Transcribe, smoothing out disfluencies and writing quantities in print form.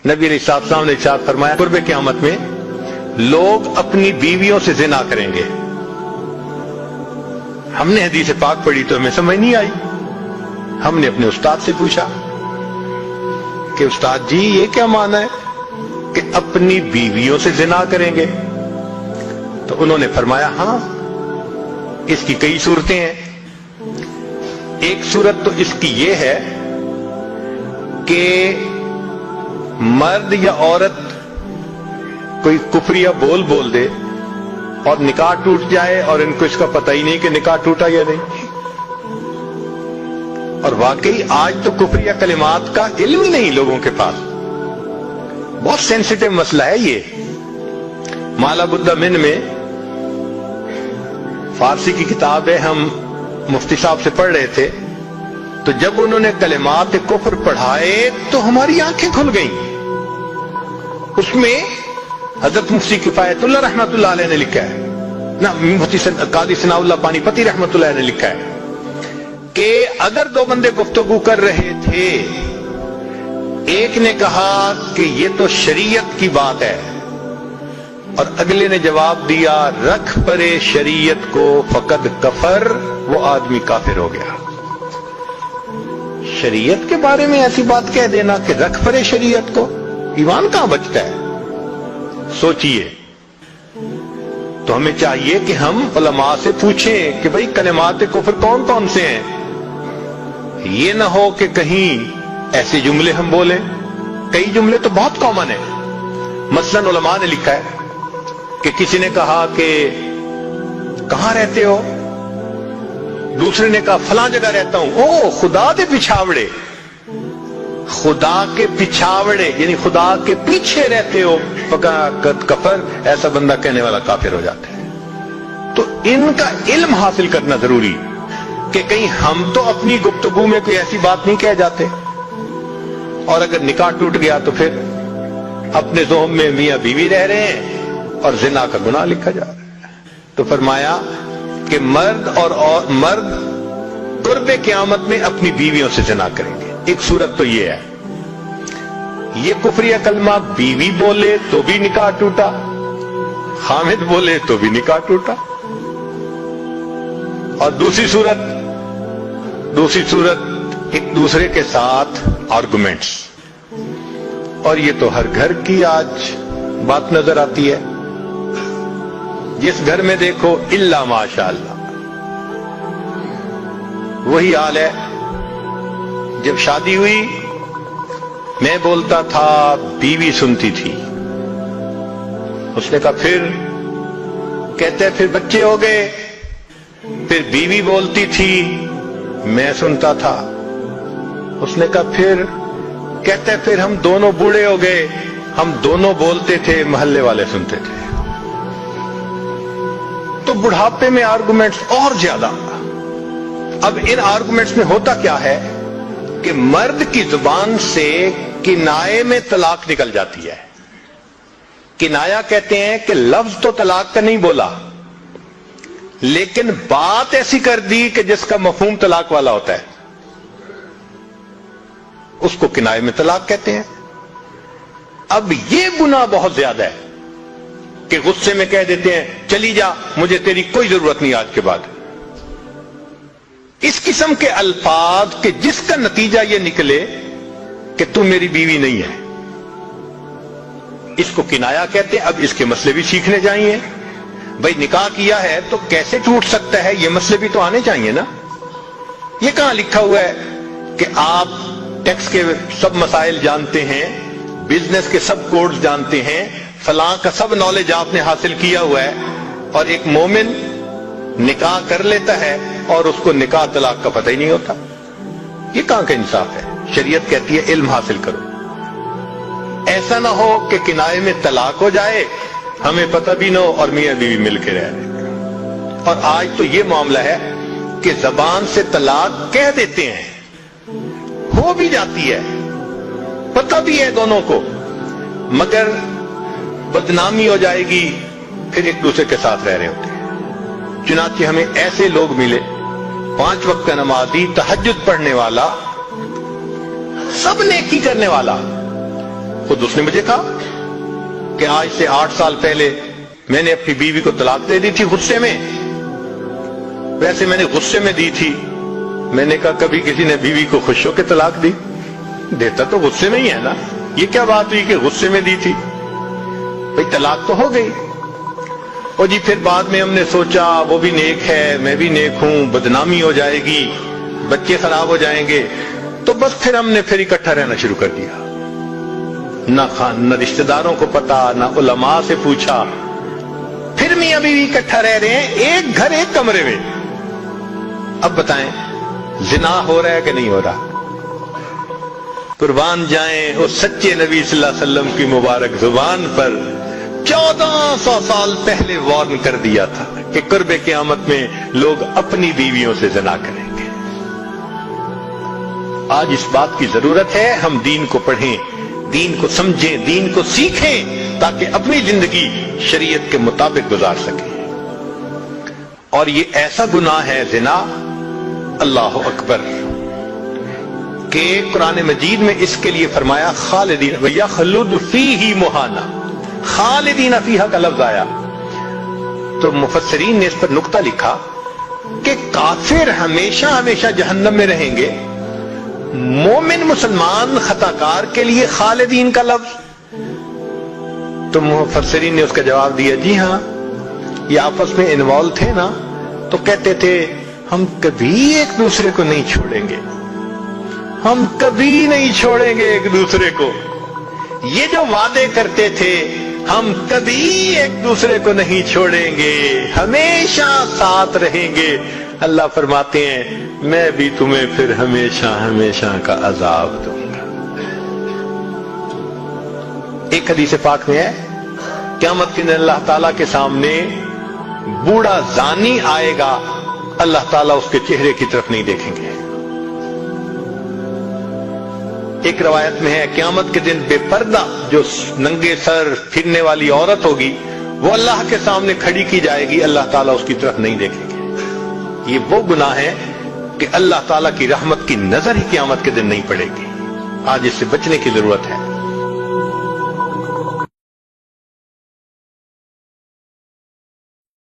نبی علیہ السلام نے ارشاد فرمایا قرب قیامت میں لوگ اپنی بیویوں سے زنا کریں گے. ہم نے حدیث پاک پڑھی تو ہمیں سمجھ نہیں آئی. ہم نے اپنے استاد سے پوچھا کہ استاد جی یہ کیا معنی ہے کہ اپنی بیویوں سے زنا کریں گے؟ تو انہوں نے فرمایا ہاں اس کی کئی صورتیں ہیں. ایک صورت تو اس کی یہ ہے کہ مرد یا عورت کوئی کفریہ بول دے اور نکاح ٹوٹ جائے اور ان کو اس کا پتہ ہی نہیں کہ نکاح ٹوٹا یا نہیں. اور واقعی آج تو کفریہ کلمات کا علم ہی نہیں لوگوں کے پاس. بہت سینسیٹیو مسئلہ ہے یہ. مالا بدہ من میں فارسی کی کتاب ہے, ہم مفتی صاحب سے پڑھ رہے تھے تو جب انہوں نے کلمات کفر پڑھائے تو ہماری آنکھیں کھل گئیں. اس میں حضرت مفتی کفایت اللہ رحمۃ اللہ علیہ نے لکھا ہے, نہ مفتی قاضی ثناء اللہ پانی پتی رحمۃ اللہ علیہ نے لکھا ہے کہ اگر دو بندے گفتگو کر رہے تھے, ایک نے کہا کہ یہ تو شریعت کی بات ہے اور اگلے نے جواب دیا رکھ پرے شریعت کو فقد کفر, وہ آدمی کافر ہو گیا. شریعت کے بارے میں ایسی بات کہہ دینا کہ رکھ پرے شریعت کو, ایمان کہاں بچتا ہے؟ سوچئے. تو ہمیں چاہیے کہ ہم علماء سے پوچھیں کہ بھئی کلمات کفر کون کون سے ہیں. یہ نہ ہو کہ کہیں ایسے جملے ہم بولیں. کئی جملے تو بہت کامن ہیں. مثلا علماء نے لکھا ہے کہ کسی نے کہا کہ کہاں رہتے ہو, دوسرے نے کہا فلاں جگہ رہتا ہوں. او خدا دے پچھاوڑے, خدا کے پچھاوڑے یعنی خدا کے پیچھے رہتے ہو, فقط کفر, ایسا بندہ کہنے والا کافر ہو جاتا ہے. تو ان کا علم حاصل کرنا ضروری کہ کہیں ہم تو اپنی گفتگو میں کوئی ایسی بات نہیں کہہ جاتے, اور اگر نکاح ٹوٹ گیا تو پھر اپنے ذہن میں میاں بیوی رہ رہے ہیں اور زنا کا گناہ لکھا جا رہا ہے. تو فرمایا کہ مرد قرب قیامت میں اپنی بیویوں سے زنا کریں گے. ایک صورت تو یہ ہے, یہ کفریہ کلمہ بیوی بولے تو بھی نکاح ٹوٹا, حامد بولے تو بھی نکاح ٹوٹا. اور دوسری صورت ایک دوسرے کے ساتھ آرگومنٹس, اور یہ تو ہر گھر کی آج بات نظر آتی ہے. جس گھر میں دیکھو الا ماشاء اللہ وہی حال ہے. جب شادی ہوئی میں بولتا تھا, بیوی سنتی تھی. اس نے کہا پھر, کہتے پھر بچے ہو گئے, پھر بیوی بولتی تھی میں سنتا تھا. اس نے کہا پھر, کہتے پھر ہم دونوں بوڑھے ہو گئے, ہم دونوں بولتے تھے محلے والے سنتے تھے. تو بڑھاپے میں آرگومنٹس اور زیادہ. اب ان آرگومنٹس میں ہوتا کیا ہے کہ مرد کی زبان سے کنائے میں طلاق نکل جاتی ہے. کنایا کہتے ہیں کہ لفظ تو طلاق کا نہیں بولا لیکن بات ایسی کر دی کہ جس کا مفہوم طلاق والا ہوتا ہے, اس کو کنائے میں طلاق کہتے ہیں. اب یہ گناہ بہت زیادہ ہے کہ غصے میں کہہ دیتے ہیں چلی جا, مجھے تیری کوئی ضرورت نہیں آج کے بعد. اس قسم کے الفاظ کہ جس کا نتیجہ یہ نکلے کہ تم میری بیوی نہیں ہے, اس کو کنایا کہتے ہیں. اب اس کے مسئلے بھی سیکھنے چاہیے. بھئی نکاح کیا ہے تو کیسے ٹوٹ سکتا ہے, یہ مسئلے بھی تو آنے چاہیے نا. یہ کہاں لکھا ہوا ہے کہ آپ ٹیکس کے سب مسائل جانتے ہیں, بزنس کے سب کوڈز جانتے ہیں, فلاں کا سب نالج آپ نے حاصل کیا ہوا ہے, اور ایک مومن نکاح کر لیتا ہے اور اس کو نکاح طلاق کا پتہ ہی نہیں ہوتا. یہ کہاں کا انصاف ہے؟ شریعت کہتی ہے علم حاصل کرو. ایسا نہ ہو کہ کنائے میں طلاق ہو جائے, ہمیں پتہ بھی نہ ہو اور میاں بیوی مل کے رہ رہے. اور آج تو یہ معاملہ ہے کہ زبان سے طلاق کہہ دیتے ہیں, ہو بھی جاتی ہے, پتہ بھی ہے دونوں کو, مگر بدنامی ہو جائے گی, پھر ایک دوسرے کے ساتھ رہ رہے ہوتے ہیں. چنانچہ ہمیں ایسے لوگ ملے, 5 وقت کا نمازی, تہجد پڑھنے والا, سب نیکی کرنے والا, خود اس نے مجھے کہا کہ آج سے 8 سال پہلے میں نے اپنی بیوی کو طلاق دے دی تھی غصے میں. ویسے میں نے غصے میں دی تھی. میں نے کہا کبھی کسی نے بیوی کو خوش ہو کے طلاق دی؟ دیتا تو غصے میں ہی ہے نا. یہ کیا بات ہوئی کہ غصے میں دی تھی؟ بھئی طلاق تو ہو گئی. اور جی پھر بعد میں ہم نے سوچا وہ بھی نیک ہے میں بھی نیک ہوں, بدنامی ہو جائے گی, بچے خراب ہو جائیں گے, تو بس پھر ہم نے پھر اکٹھا رہنا شروع کر دیا. نہ رشتہ داروں کو پتا, نہ علماء سے پوچھا. پھر میاں بیوی اکٹھا رہ رہے ہیں, ایک گھر ایک کمرے میں. اب بتائیں زنا ہو رہا ہے کہ نہیں ہو رہا؟ قربان جائیں اس سچے نبی صلی اللہ علیہ وسلم کی مبارک زبان پر 1400 سال پہلے وارن کر دیا تھا کہ قرب قیامت میں لوگ اپنی بیویوں سے زنا کریں گے. آج اس بات کی ضرورت ہے ہم دین کو پڑھیں, دین کو سمجھیں, دین کو سیکھیں تاکہ اپنی زندگی شریعت کے مطابق گزار سکیں. اور یہ ایسا گناہ ہے زنا, اللہ اکبر, کہ قرآن مجید میں اس کے لیے فرمایا خالدین وَيَخْلُدُ فِيهِ مُحَانًا, خالدین فیہا کا لفظ آیا. تو مفسرین نے اس پر نقطہ لکھا کہ کافر ہمیشہ ہمیشہ جہنم میں رہیں گے, مومن مسلمان خطا کار کے لیے خالدین کا لفظ. تو مفسرین نے اس کا جواب دیا جی ہاں, یہ آپس میں انوالو تھے نا, تو کہتے تھے ہم کبھی ایک دوسرے کو نہیں چھوڑیں گے, ہم کبھی نہیں چھوڑیں گے ایک دوسرے کو. یہ جو وعدے کرتے تھے ہم کبھی ایک دوسرے کو نہیں چھوڑیں گے, ہمیشہ ساتھ رہیں گے, اللہ فرماتے ہیں میں بھی تمہیں پھر ہمیشہ ہمیشہ کا عذاب دوں گا. ایک حدیث پاک میں ہے قیامت کے دن اللہ تعالیٰ کے سامنے بوڑھا زانی آئے گا, اللہ تعالیٰ اس کے چہرے کی طرف نہیں دیکھیں گے. ایک روایت میں ہے قیامت کے دن بے پردہ جو ننگے سر پھرنے والی عورت ہوگی وہ اللہ کے سامنے کھڑی کی جائے گی, اللہ تعالیٰ اس کی طرف نہیں دیکھیں گے. یہ وہ گناہ ہے کہ اللہ تعالیٰ کی رحمت کی نظر ہی قیامت کے دن نہیں پڑے گی. آج اس سے بچنے کی ضرورت ہے.